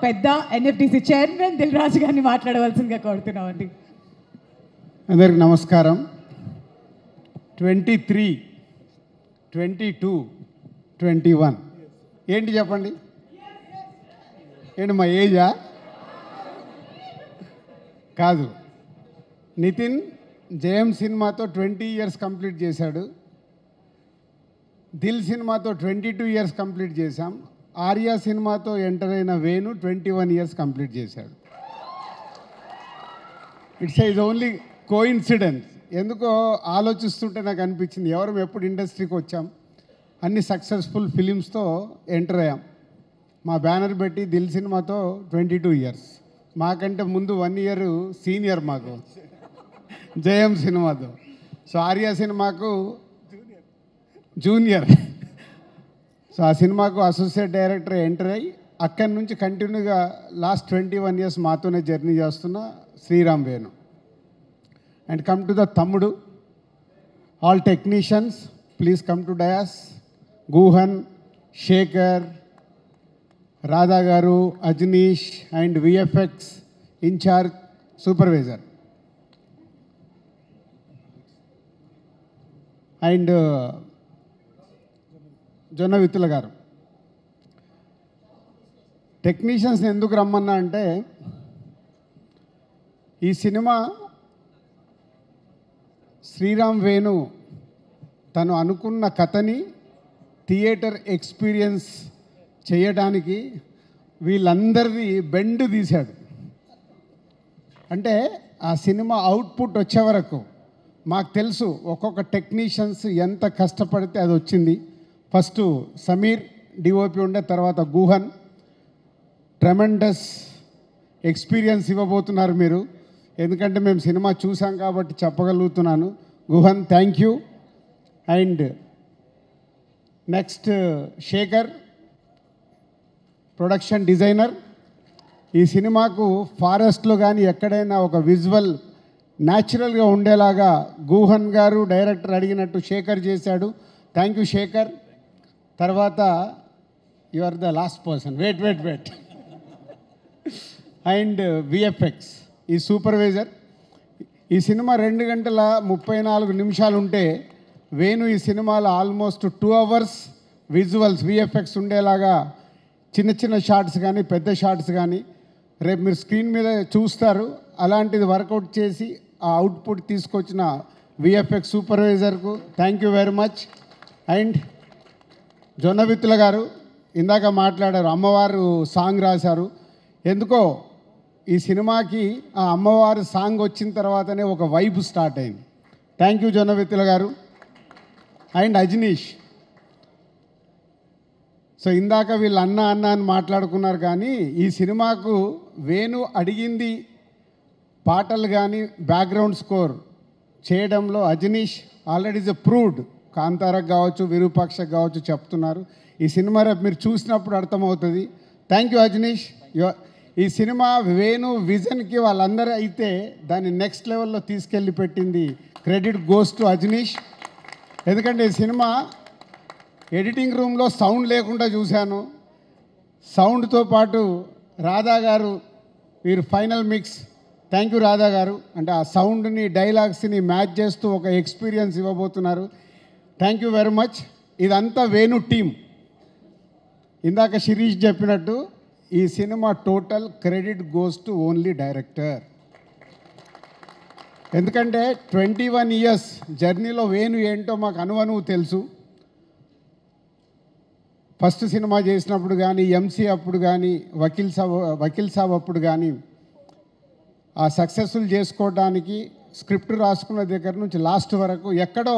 పెద్ద ఎన్ఎఫ్టీసీ చైర్మన్ దిల్ రాజు గారిని మాట్లాడవలసిందిగా కోరుతున్నామండి. అందరికి నమస్కారం. 23, 22, 21 ఏంటి చెప్పండి? ఏంటి మా ఏజా? కాదు. నితిన్ జయం సినిమాతో 20 ఇయర్స్ కంప్లీట్ చేశాడు. దిల్ సినిమాతో 22 ఇయర్స్ కంప్లీట్ చేశాం. ఆర్యా సినిమాతో ఎంటర్ అయిన వేణు 21 ఇయర్స్ కంప్లీట్ చేశాడు. It's is only coincidence. ఎందుకో ఆలోచిస్తుంటే నాకు అనిపించింది, ఎవరు ఎప్పుడు ఇండస్ట్రీకి వచ్చాం, అన్ని సక్సెస్ఫుల్ ఫిలిమ్స్తో ఎంటర్ అయ్యాం. మా బ్యానర్ పెట్టి దిల్ సినిమాతో 22 ఇయర్స్, మాకంటే ముందు 1 ఇయర్ సీనియర్ మాకు జయం సినిమాతో. సో ఆర్యా సినిమాకు జూనియర్. సో ఆ సినిమాకు అసోసియేట్ డైరెక్టర్ ఎంటర్ అయ్యి అక్కడి నుంచి కంటిన్యూగా లాస్ట్ 21 ఇయర్స్ మాతోనే జర్నీ చేస్తున్న Sriram Venu. And come to the తమ్ముడు, all technicians please come to dais. Guhan, Shekhar, Radha garu, Ajaneesh and VFX incharge supervisor and Jonnavittula గారు. టెక్నీషియన్స్ని ఎందుకు రమ్మన్నా అంటే, ఈ సినిమా శ్రీరామ్ వేణు తను అనుకున్న కథని థియేటర్ ఎక్స్పీరియన్స్ చేయడానికి వీళ్ళందరిది బెండ్ తీశాడు. అంటే ఆ సినిమా అవుట్పుట్ వచ్చే వరకు మాకు తెలుసు ఒక్కొక్క టెక్నీషియన్స్ ఎంత కష్టపడితే అది వచ్చింది. ఫస్ట్ సమీర్ డిఓపి ఉండే, తర్వాత గుహన్. ట్రెమెండస్ ఎక్స్పీరియన్స్ ఇవ్వబోతున్నారు మీరు, ఎందుకంటే మేము సినిమా చూసాం కాబట్టి చెప్పగలుగుతున్నాను. Guhan, thank you. And next Shekhar, production designer. ఈ సినిమాకు ఫారెస్ట్లో కానీ ఎక్కడైనా ఒక విజువల్ న్యాచురల్గా ఉండేలాగా గుహన్ గారు డైరెక్టర్ అడిగినట్టు శేఖర్ చేశాడు. Thank you Shekhar. తర్వాత you are the last person, wait. And VFX ఈ సూపర్వైజర్. ఈ సినిమా 2 గంటల 34 నిమిషాలు ఉంటే వేణు ఈ సినిమాలో ఆల్మోస్ట్ 2 అవర్స్ విజువల్స్ విఎఫ్ఎక్స్ ఉండేలాగా చిన్న చిన్న షార్ట్స్ కానీ పెద్ద షార్ట్స్ కానీ రేపు మీరు స్క్రీన్ మీద చూస్తారు. అలాంటిది వర్కౌట్ చేసి ఆ అవుట్పుట్ తీసుకొచ్చిన విఎఫ్ఎక్స్ సూపర్వైజర్కు thank you very much. And Jonnavittula గారు ఇందాక మాట్లాడారు, అమ్మవారు సాంగ్ రాశారు. ఎందుకో ఈ సినిమాకి ఆ అమ్మవారు సాంగ్ వచ్చిన తర్వాతనే ఒక వైబ్ స్టార్ట్ అయింది. థ్యాంక్ యూ జొన్న విత్తుల గారు. అండ్ అజనీష్. సో ఇందాక వీళ్ళు అన్న అని మాట్లాడుకున్నారు, కానీ ఈ సినిమాకు వేణు అడిగింది పాటలు కానీ బ్యాక్గ్రౌండ్ స్కోర్ చేయడంలో అజనీష్ ఆల్రెడీ ఇస్ ప్రూవ్డ్. కాంతారకు కావచ్చు, విరూపాక్షకు కావచ్చు చెప్తున్నారు. ఈ సినిమా రేపు మీరు చూసినప్పుడు అర్థమవుతుంది. Thank you Ajaneesh. ఈ సినిమా వేణు విజన్కి వాళ్ళందరూ అయితే దాన్ని నెక్స్ట్ లెవెల్లో తీసుకెళ్ళి పెట్టింది. Credit goes to Ajaneesh. ఎందుకంటే ఈ సినిమా ఎడిటింగ్ రూమ్లో సౌండ్ లేకుండా చూశాను. సౌండ్తో పాటు రాధా గారు వీరు final mix. Thank you Radha గారు. అంటే ఆ సౌండ్ని డైలాగ్స్ని మ్యాచ్ చేస్తూ ఒక ఎక్స్పీరియన్స్ ఇవ్వబోతున్నారు. Thank you very much. ఇదంతా వేణు టీం. ఇందాక శిరీష్ చెప్పినట్టు ఈ cinema total credit goes to only director. ఎందుకంటే 21 ఇయర్స్ జర్నీలో వేణు ఏంటో మాకు అనువనువు తెలుసు. ఫస్ట్ సినిమా చేసినప్పుడు కానీ, ఎంసీ అప్పుడు కానీ, వకీల్ సాబ్ అప్పుడు కానీ ఆ సక్సెస్ఫుల్ చేసుకోవడానికి స్క్రిప్ట్ రాసుకున్న దగ్గర నుంచి లాస్ట్ వరకు ఎక్కడో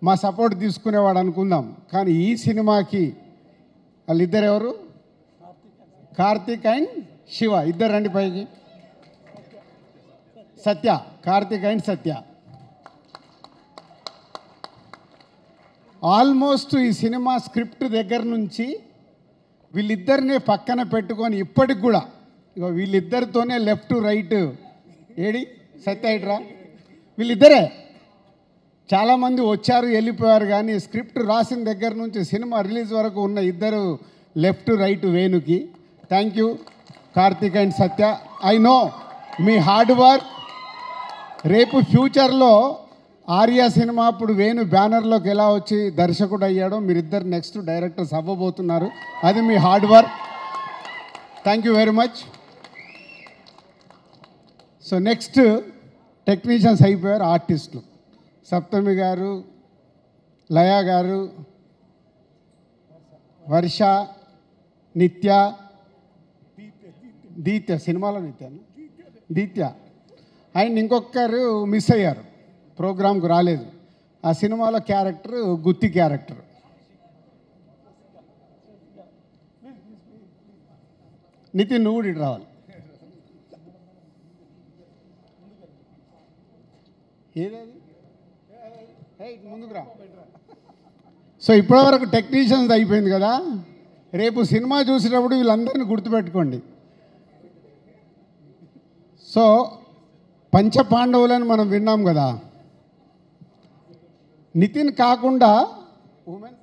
మా సపోర్ట్ తీసుకునేవాడు అనుకుందాం. కానీ ఈ సినిమాకి వాళ్ళిద్దరు ఎవరు? కార్తీక్ అండ్ శివ. ఇద్దరు రండి పైకి. సత్య, కార్తీక్ అండ్ సత్య. ఆల్మోస్ట్ ఈ సినిమా స్క్రిప్ట్ దగ్గర నుంచి వీళ్ళిద్దరినే పక్కన పెట్టుకొని ఇప్పటికి కూడా ఇగో వీళ్ళిద్దరితోనే లెఫ్ట్ రైట్ ఏడి సత్య ఇట్రా వీళ్ళిద్దరే. చాలామంది వచ్చారు వెళ్ళిపోయారు, కానీ స్క్రిప్ట్ రాసిన దగ్గర నుంచి సినిమా రిలీజ్ వరకు ఉన్న ఇద్దరు లెఫ్ట్ రైట్ వేణుకి. Thank you Karthik and Satya. I know మీ హార్డ్ వర్క్ రేపు ఫ్యూచర్లో ఆర్య సినిమా అప్పుడు వేణు బ్యానర్లోకి ఎలా వచ్చి దర్శకుడు అయ్యాడో మీరిద్దరు నెక్స్ట్ డైరెక్టర్స్ అవ్వబోతున్నారు. అది మీ hard work. Thank you very much. So next technicians అయిపోయారు, ఆర్టిస్టులు. సప్తమి గారు, లయ గారు, వర్ష, నిత్య, దీత్య, సినిమాలో దీత్య అండ్ ఇంకొకరు మిస్ అయ్యారు, ప్రోగ్రామ్కు రాలేదు. ఆ సినిమాలో క్యారెక్టర్ గుత్తి క్యారెక్టర్. నితిన్ నువ్వు కూడా ఇటు రావాలి. ఏదది ముందుకు రా. సో ఇప్పటివరకు టెక్నీషియన్స్ అయిపోయింది కదా. రేపు సినిమా చూసేటప్పుడు వీళ్ళందరినీ గుర్తుపెట్టుకోండి. సో పంచపాండవులని మనం విన్నాం కదా. నితిన్ కాకుండా ఉమెన్స్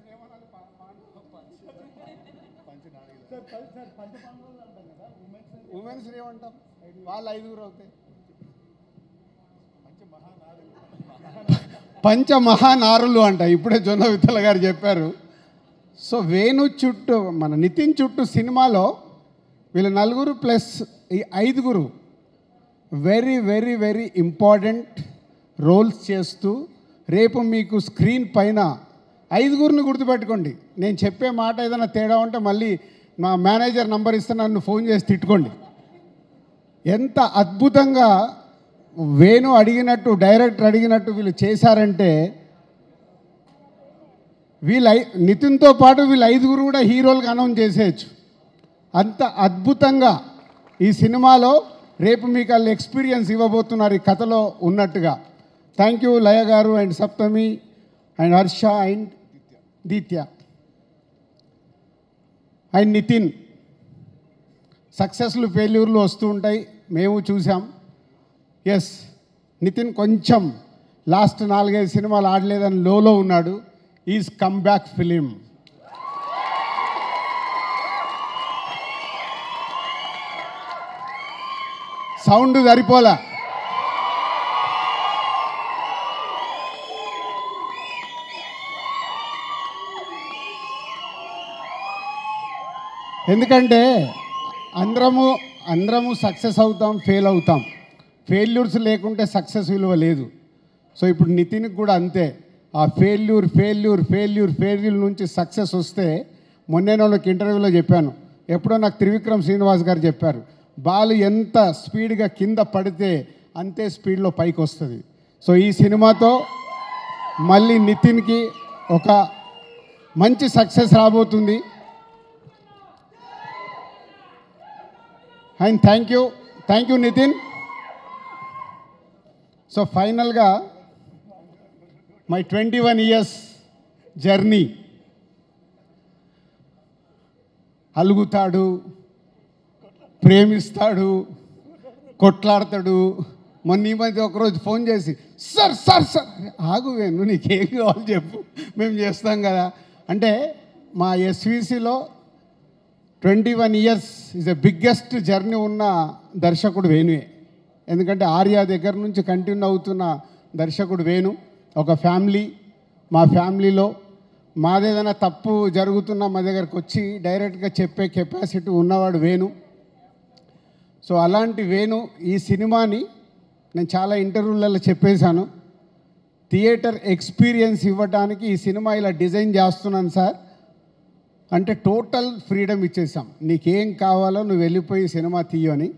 ఏమంటాం, వాళ్ళు 5 అవుతాయి. పంచమహానారులు అంట, ఇప్పుడే జొన్న విత్తల గారు చెప్పారు. సో వేణు చుట్టూ, మన నితిన్ చుట్టూ సినిమాలో వీళ్ళు 4 ప్లస్ ఈ 5 very very very important roles చేస్తూ రేపు మీకు స్క్రీన్ పైన 5 గుర్తుపెట్టుకోండి. నేను చెప్పే మాట ఏదైనా తేడా ఉంటే మళ్ళీ మా మేనేజర్ నంబర్ ఇస్తే నన్ను ఫోన్ చేసి తిట్టుకోండి. ఎంత అద్భుతంగా వేణు అడిగినట్టు, డైరెక్టర్ అడిగినట్టు వీళ్ళు చేశారంటే, నితిన్తో పాటు వీళ్ళు 5 కూడా హీరోలకు అనౌన్స్ చేసేయచ్చు. అంత అద్భుతంగా ఈ సినిమాలో రేపు మీకు వాళ్ళు ఎక్స్పీరియన్స్ ఇవ్వబోతున్నారు ఈ కథలో ఉన్నట్టుగా. Thank you Laya garu and Saptami and Harsha and Deetya and Nitin. సక్సెస్లు ఫెయిల్యూర్లు వస్తూ ఉంటాయి, మేము చూసాం. ఎస్, నితిన్ కొంచెం లాస్ట్ 4-5 సినిమాలు ఆడలేదని లోలో ఉన్నాడు. Is come back film. Sound సరిపోలా. ఎందుకంటే అందరము సక్సెస్ అవుతాం, ఫెయిల్ అవుతాం. ఫెయిల్యూర్స్ లేకుంటే సక్సెస్ విలువ లేదు. సో ఇప్పుడు నితిన్కి కూడా అంతే. ఆ ఫెయిల్యూర్ నుంచి సక్సెస్ వస్తే, మొన్నే వాళ్ళకి ఇంటర్వ్యూలో చెప్పాను, ఎప్పుడో నాకు త్రివిక్రమ్ శ్రీనివాస్ గారు చెప్పారు, బాల్ ఎంత స్పీడ్గా కింద పడితే అంతే స్పీడ్లో పైకి వస్తుంది. సో ఈ సినిమాతో మళ్ళీ నితిన్కి ఒక మంచి సక్సెస్ రాబోతుంది. And thank you Nitin. So ఫైనల్గా మై 21 years జర్నీ. అలుగుతాడు, ప్రేమిస్తాడు, కొట్లాడతాడు. మొన్న ఈ మధ్య ఒకరోజు ఫోన్ చేసి, సార్ ఆగు వేణు, నీకేం కావాలి చెప్పు, మేము చేస్తాం కదా అంటే. మా ఎస్విసిలో 21 years is the biggest journey ఉన్న దర్శకుడు వేణువే. ఎందుకంటే ఆర్య దగ్గర నుంచి కంటిన్యూ అవుతున్న దర్శకుడు వేణు. ఒక ఫ్యామిలీ, మా ఫ్యామిలీలో మాదేదైనా తప్పు జరుగుతున్నా మా దగ్గరకు వచ్చి డైరెక్ట్గా చెప్పే కెపాసిటీ ఉన్నవాడు వేణు. సో అలాంటి వేణు ఈ సినిమాని, నేను చాలా ఇంటర్వ్యూలలో చెప్పేశాను, థియేటర్ ఎక్స్పీరియన్స్ ఇవ్వడానికి ఈ సినిమా ఇలా డిజైన్ చేస్తున్నాను సార్ అంటే టోటల్ ఫ్రీడమ్ ఇచ్చేసాం. నీకేం కావాలో నువ్వు వెళ్ళిపోయి సినిమా తీయని.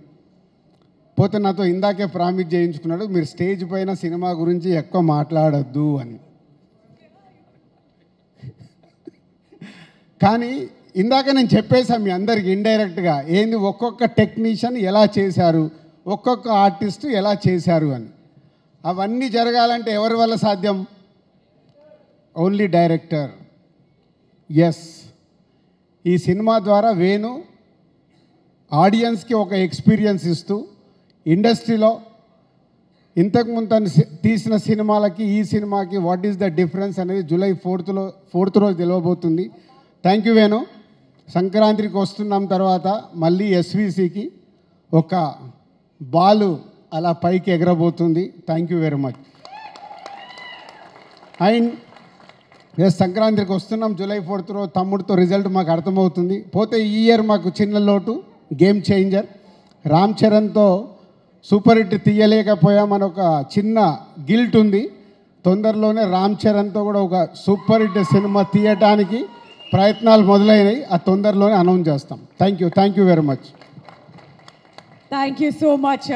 పోతే నాతో ఇందాకే ప్రామిస్ చేయించుకున్నాడు, మీరు స్టేజ్ పైన సినిమా గురించి ఎక్కువ మాట్లాడద్దు అని. కానీ ఇందాక నేను చెప్పేశాను మీ అందరికి ఇండైరెక్ట్గా, ఏంది ఒక్కొక్క టెక్నీషియన్ ఎలా చేశారు, ఒక్కొక్క ఆర్టిస్ట్ ఎలా చేశారు అని. అవన్నీ జరగాలంటే ఎవరి వల్ల సాధ్యం? Only director. ఎస్, ఈ సినిమా ద్వారా వేణు ఆడియన్స్కి ఒక ఎక్స్పీరియన్స్ ఇస్తూ ఇండస్ట్రీలో ఇంతకుముందు తను తీసిన సినిమాలకి ఈ సినిమాకి వాట్ ఈస్ ద డిఫరెన్స్ అనేది జూలై 4th రోజు తెలియబోతుంది. Thank you Venu. సంక్రాంతికి వస్తున్నాం తర్వాత మళ్ళీ ఎస్విసికి ఒక బాలు అలా పైకి ఎగరబోతుంది. Thank you very much. And సంక్రాంతికి వస్తున్నాం, July 4th రోజు తమ్ముడితో రిజల్ట్ మాకు అర్థమవుతుంది. పోతే ఈ ఇయర్ మాకు చిన్న లోటు, గేమ్ చేంజర్ రామ్ చరణ్తో సూపర్ హిట్ తీయలేకపోయామని ఒక చిన్న గిల్ట్ ఉంది. తొందరలోనే రామ్ చరణ్తో కూడా ఒక సూపర్ హిట్ సినిమా తీయటానికి ప్రయత్నాలు మొదలైనవి. ఆ తొందరలోనే అనౌన్స్ చేస్తాం. Thank you very much. Thank you so much.